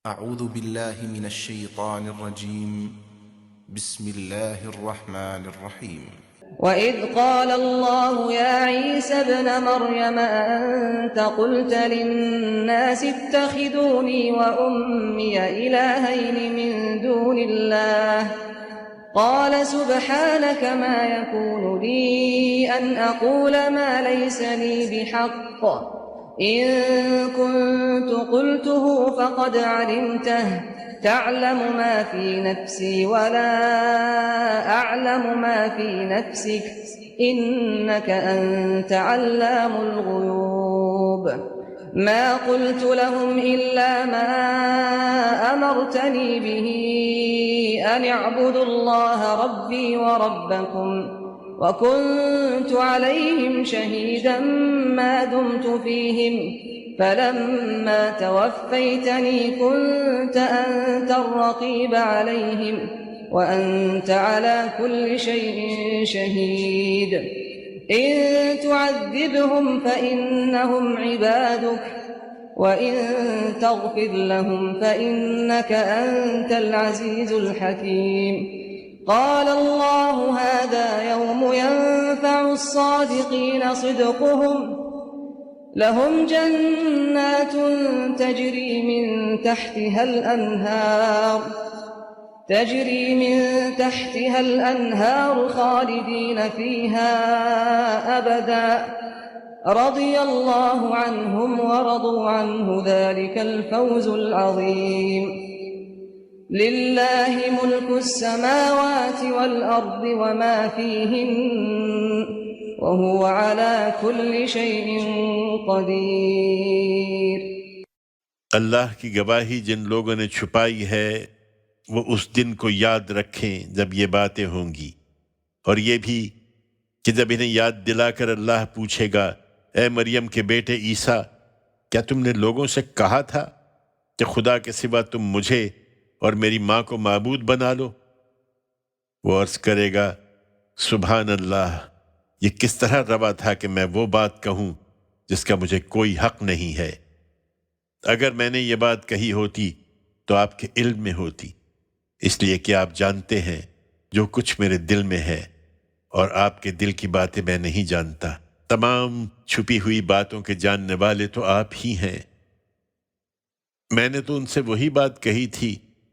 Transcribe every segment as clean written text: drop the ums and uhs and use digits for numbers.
أعوذ بالله من الشيطان الرجيم. بسم الله الرحمن الرحيم. وإذ قال الله يا عيسى ابن مريم أأنت قلت للناس اتخذوني وأمي إلهين من دون الله قال سبحانك ما يكون لي أن أقول ما ليس لي بحق إن كنت قلته فقد علمته تعلم ما في نفسي ولا أعلم ما في نفسك إنك أنت علام الغيوب ما قلت لهم إلا ما أمرتني به أن اعبدوا الله ربي وربكم وكنت عليهم شهيدا ما دمت فيهم فلما توفيتني كنت أنت الرقيب عليهم وأنت على كل شيء شهيد إن تعذبهم فإنهم عبادك وإن تغفر لهم فإنك أنت العزيز الحكيم قال الله هذا يوم ينفع الصادقين صدقهم لهم جنات تجري من تحتها الأنهار خالدين فيها أبدا رضي الله عنهم ورضوا عنه ذلك الفوز العظيم لله ملك السماوات والأرض وما فيهن وهو على كل شيء قدير۔ اللہ کی گواہی جن لوگوں نے چھپائی ہے وہ اس دن کو یاد رکھیں جب یہ باتیں ہوں گی، اور یہ بھی کہ جب انہیں یاد دلا کر اللہ پوچھے گا اے مریم کے بیٹے عیسیٰ، کیا تم نے لوگوں سے کہا تھا کہ خدا کے سوا تم مجھے اور میری ماں کو معبود بنا لو؟ وہ عرض کرے گا سبحان اللہ، یہ کس طرح روا تھا کہ میں وہ بات کہوں جس کا مجھے کوئی حق نہیں ہے۔ اگر میں نے یہ بات کہی ہوتی تو آپ کے علم میں ہوتی، اس لیے کہ آپ جانتے ہیں جو کچھ میرے دل میں ہے، اور آپ کے دل کی باتیں میں نہیں جانتا۔ تمام چھپی ہوئی باتوں کے جاننے والے تو آپ ہی ہیں۔ میں نے تو ان سے وہی بات کہی تھی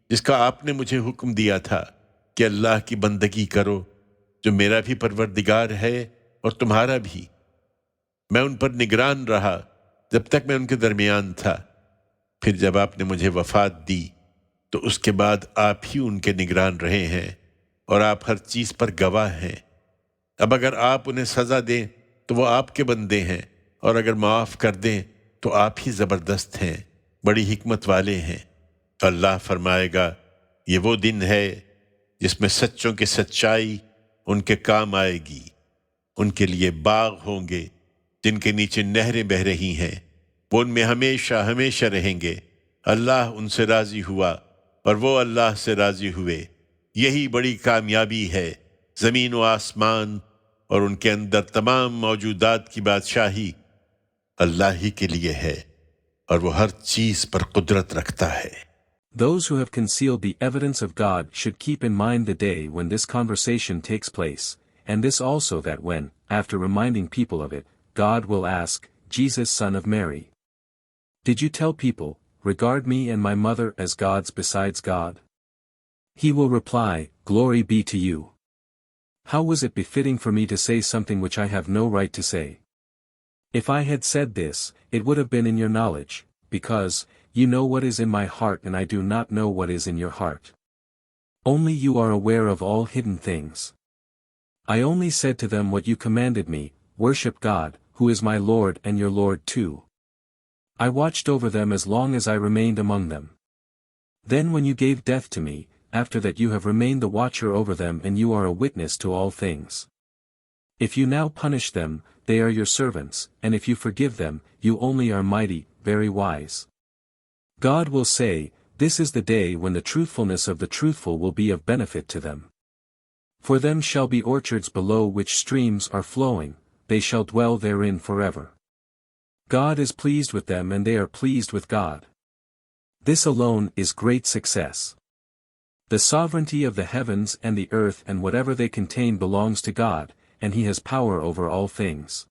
جس کا آپ نے مجھے حکم دیا تھا کہ اللہ کی بندگی کرو، جو میرا بھی پروردگار ہے اور تمہارا بھی۔ میں ان پر نگران رہا جب تک میں ان کے درمیان تھا، پھر جب آپ نے مجھے وفات دی تو اس کے بعد آپ ہی ان کے نگران رہے ہیں، اور آپ ہر چیز پر گواہ ہیں۔ اب اگر آپ انہیں سزا دیں تو وہ آپ کے بندے ہیں، اور اگر معاف کر دیں تو آپ ہی زبردست ہیں، بڑی حکمت والے ہیں۔ اللہ فرمائے گا یہ وہ دن ہے جس میں سچوں کی سچائی ان کے کام آئے گی۔ ان کے لیے باغ ہوں گے جن کے نیچے نہریں بہہ رہی ہیں، وہ ان میں ہمیشہ ہمیشہ رہیں گے۔ اللہ ان سے راضی ہوا اور وہ اللہ سے راضی ہوئے۔ یہی بڑی کامیابی ہے۔ زمین و آسمان اور ان کے اندر تمام موجودات کی بادشاہی اللہ ہی کے لیے ہے، اور وہ ہر چیز پر قدرت رکھتا ہے۔ Those who have concealed the evidence of God should keep in mind the day when this conversation takes place, and this also that when, after reminding people of it, God will ask, Jesus son of Mary, did you tell people, regard me and my mother as gods besides God? He will reply, glory be to you. How was it befitting for me to say something which I have no right to say? If I had said this, it would have been in your knowledge, because you know what is in my heart and I do not know what is in your heart. Only you are aware of all hidden things. I only said to them what you commanded me, worship God, who is my Lord and your Lord too. I watched over them as long as I remained among them. Then when you gave death to me, after that you have remained the watcher over them and you are a witness to all things. If you now punish them, they are your servants, and if you forgive them, you only are mighty, very wise. God will say, this is the day when the truthfulness of the truthful will be of benefit to them. For them shall be orchards below which streams are flowing, they shall dwell therein forever. God is pleased with them and they are pleased with God. This alone is great success. The sovereignty of the heavens and the earth and whatever they contain belongs to God, and He has power over all things.